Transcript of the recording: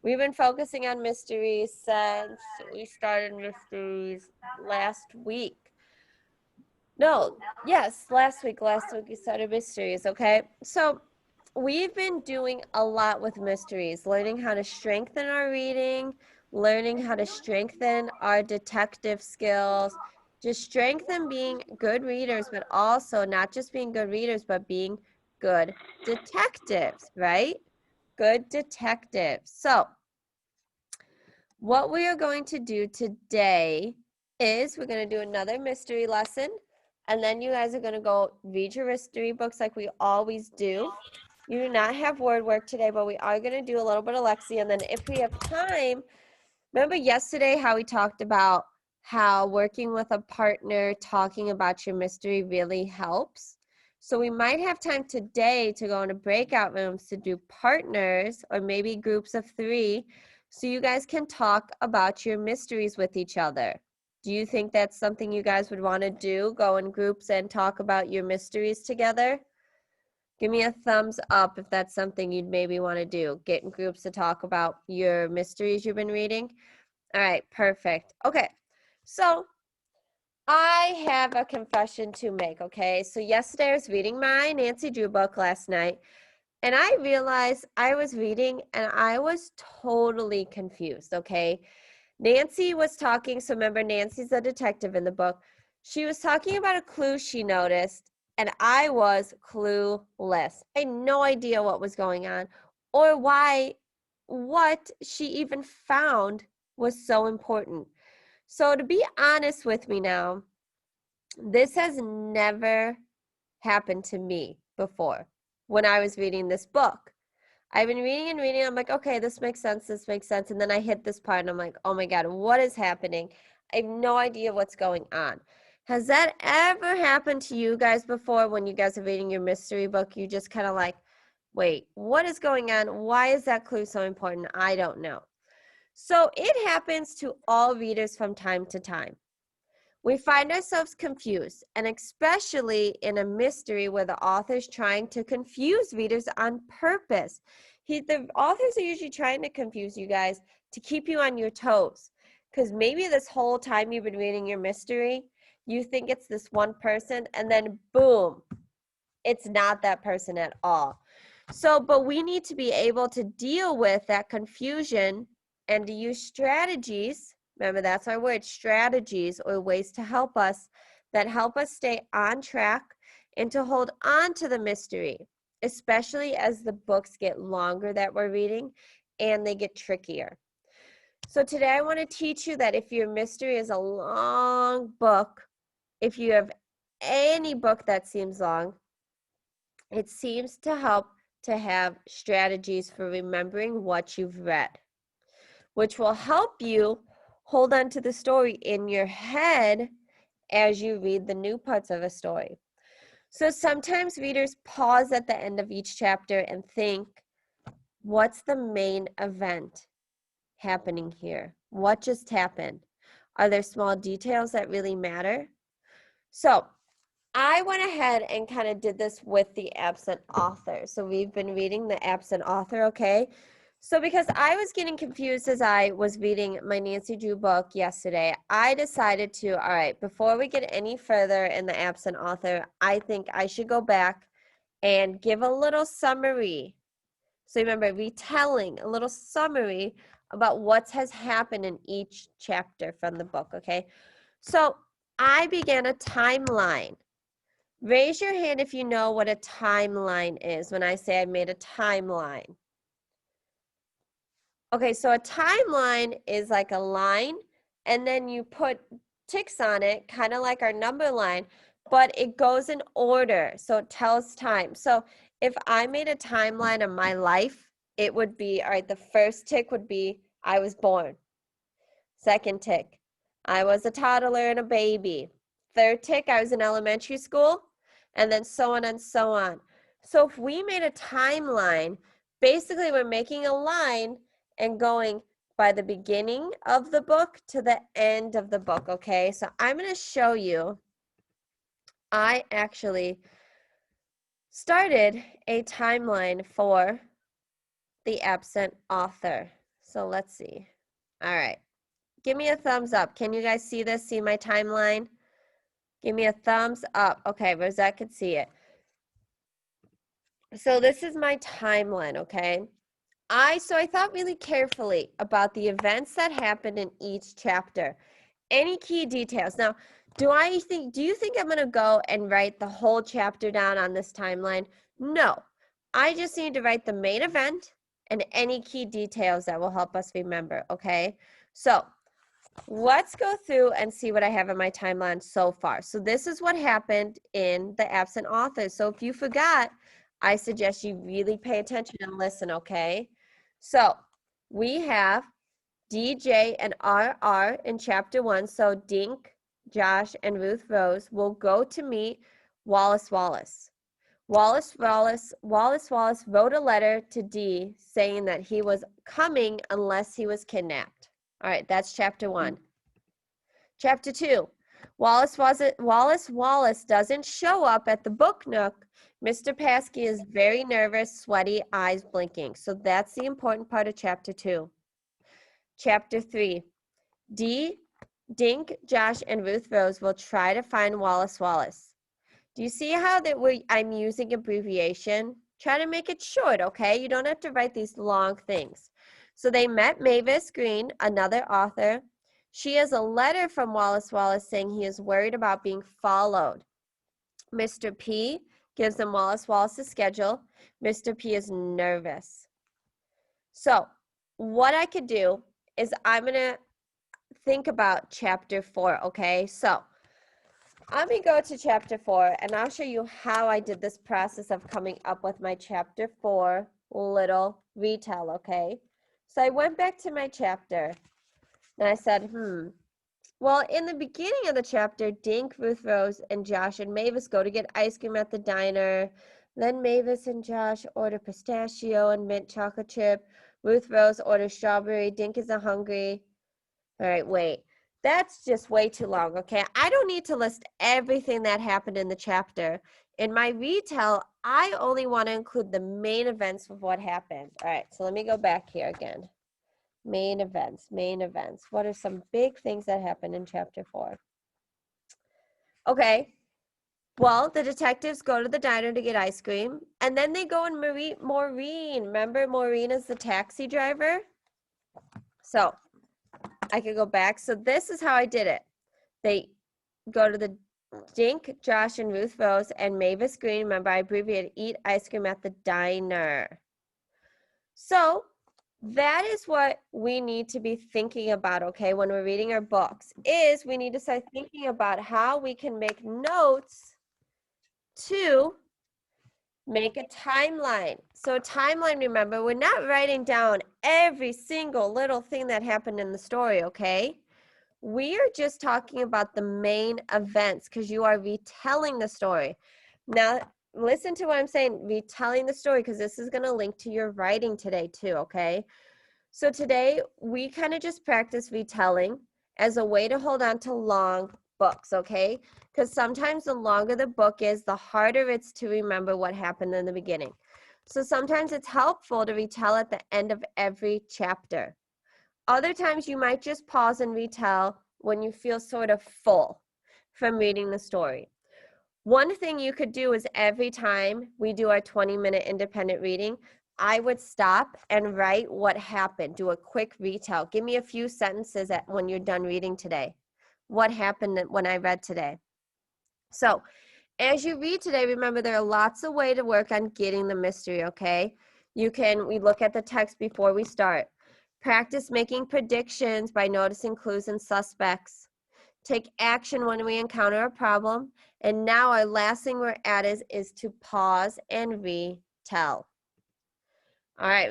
We've been focusing on mysteries since we started mysteries last week. No, yes, last week. Last week we started mysteries, okay? So we've been doing a lot with mysteries, learning how to strengthen our reading, learning how to strengthen our detective skills, just strengthen being good readers, but also not just being good readers, but being good detectives, right? Good detectives. So what we are going to do today is we're going to do another mystery lesson, and then you guys are going to go read your mystery books like we always do. You do not have word work today, but we are going to do a little bit of Lexi, and then if we have time, remember yesterday how we talked about how working with a partner, talking about your mystery really helps? So we might have time today to go into breakout rooms to do partners or maybe groups of 3 so you guys can talk about your mysteries with each other. Do you think that's something you guys would want to do? Go in groups and talk about your mysteries together? Give me a thumbs up if that's something you'd maybe want to do. Get in groups to talk about your mysteries you've been reading. All right, perfect. Okay, so I have a confession to make, okay? So yesterday I was reading my Nancy Drew book last night, and I realized I was reading and I was totally confused, okay? Nancy was talking, so remember Nancy's a detective in the book. She was talking about a clue she noticed, and I was clueless. I had no idea what was going on or why what she even found was so important. So to be honest with me now, this has never happened to me before when I was reading this book. I've been reading and reading. I'm like, okay, this makes sense. This makes sense. And then I hit this part and I'm like, oh my God, what is happening? I have no idea what's going on. Has that ever happened to you guys before when you guys are reading your mystery book? You just kind of like, wait, what is going on? Why is that clue so important? I don't know. So it happens to all readers from time to time. We find ourselves confused, and especially in a mystery where the author's trying to confuse readers on purpose. The authors are usually trying to confuse you guys to keep you on your toes. Because maybe this whole time you've been reading your mystery, you think it's this one person, and then boom, it's not that person at all. So, but we need to be able to deal with that confusion and to use strategies. Remember, that's our word, strategies or ways to help us that help us stay on track and to hold on to the mystery, especially as the books get longer that we're reading and they get trickier. So today I want to teach you that if your mystery is a long book, if you have any book that seems long, it seems to help to have strategies for remembering what you've read, which will help you hold on to the story in your head as you read the new parts of a story. So sometimes readers pause at the end of each chapter and think, what's the main event happening here? What just happened? Are there small details that really matter? So I went ahead and kind of did this with the absent author. So we've been reading the absent author, okay? So because I was getting confused as I was reading my Nancy Drew book yesterday, I decided to, all right, before we get any further in the absent author, I think I should go back and give a little summary. So remember, retelling, a little summary about what has happened in each chapter from the book, okay? So I began a timeline. Raise your hand if you know what a timeline is when I say I made a timeline. Okay, so a timeline is like a line, and then you put ticks on it, kind of like our number line, but it goes in order, so it tells time. So if I made a timeline of my life, it would be, all right, the first tick would be I was born. Second tick, I was a toddler and a baby. Third tick, I was in elementary school, and then so on and so on. So if we made a timeline, basically we're making a line and going by the beginning of the book to the end of the book, okay? So I'm going to show you. I actually started a timeline for the absent author. So let's see. All right. Give me a thumbs up. Can you guys see this? See my timeline? Give me a thumbs up. Okay, Rosette could see it. So this is my timeline, okay? I thought really carefully about the events that happened in each chapter. Any key details. Now, do you think I'm going to go and write the whole chapter down on this timeline? No. I just need to write the main event and any key details that will help us remember, okay? So, let's go through and see what I have in my timeline so far. So this is what happened in the absent authors. So if you forgot, I suggest you really pay attention and listen, okay? So we have DJ and RR in chapter 1. So Dink, Josh, and Ruth Rose will go to meet Wallace Wallace. Wallace wrote a letter to Dee saying that he was coming unless he was kidnapped. All right, that's chapter 1. Chapter 2, Wallace doesn't show up at the book nook. Mr. Paskey is very nervous, sweaty, eyes blinking. So that's the important part of chapter 2. Chapter 3, Dee, Dink, Josh, and Ruth Rose will try to find Wallace. Do you see how I'm using abbreviation? Try to make it short, okay? You don't have to write these long things. So they met Mavis Green, another author. She has a letter from Wallace saying he is worried about being followed. Mr. P gives them Wallace's schedule. Mr. P is nervous. So what I could do is I'm going to think about chapter 4, okay? So let me go to chapter 4, and I'll show you how I did this process of coming up with my chapter 4 little retell, okay? So I went back to my chapter, and I said, well, in the beginning of the chapter, Dink, Ruth Rose, and Josh and Mavis go to get ice cream at the diner. Then Mavis and Josh order pistachio and mint chocolate chip. Ruth Rose orders strawberry. Dink isn't hungry. All right, wait. That's just way too long, okay? I don't need to list everything that happened in the chapter. In my retell, I only want to include the main events of what happened. All right, so let me go back here again. Main events. What are some big things that happened in chapter 4? Okay, well, the detectives go to the diner to get ice cream, and then they go and meet Maureen. Remember, Maureen is the taxi driver? So I could go back. So this is how I did it. They go to the Dink, Josh, and Ruth Rose, and Mavis Green. Remember, I abbreviated eat ice cream at the diner. So that is what we need to be thinking about, okay, when we're reading our books, is we need to start thinking about how we can make notes to make a timeline. So a timeline, remember, we're not writing down every single little thing that happened in the story, okay? We are just talking about the main events because you are retelling the story. Now, listen to what I'm saying, retelling the story, because this is going to link to your writing today too, okay? So today, we kind of just practice retelling as a way to hold on to long books, okay? Because sometimes the longer the book is, the harder it's to remember what happened in the beginning. So sometimes it's helpful to retell at the end of every chapter. Other times you might just pause and retell when you feel sort of full from reading the story. One thing you could do is every time we do our 20-minute independent reading, I would stop and write what happened. Do a quick retell. Give me a few sentences when you're done reading today. What happened when I read today? So as you read today, remember there are lots of ways to work on getting the mystery, okay? We look at the text before we start. Practice making predictions by noticing clues and suspects. Take action when we encounter a problem. And now our last thing we're at is to pause and retell. All right.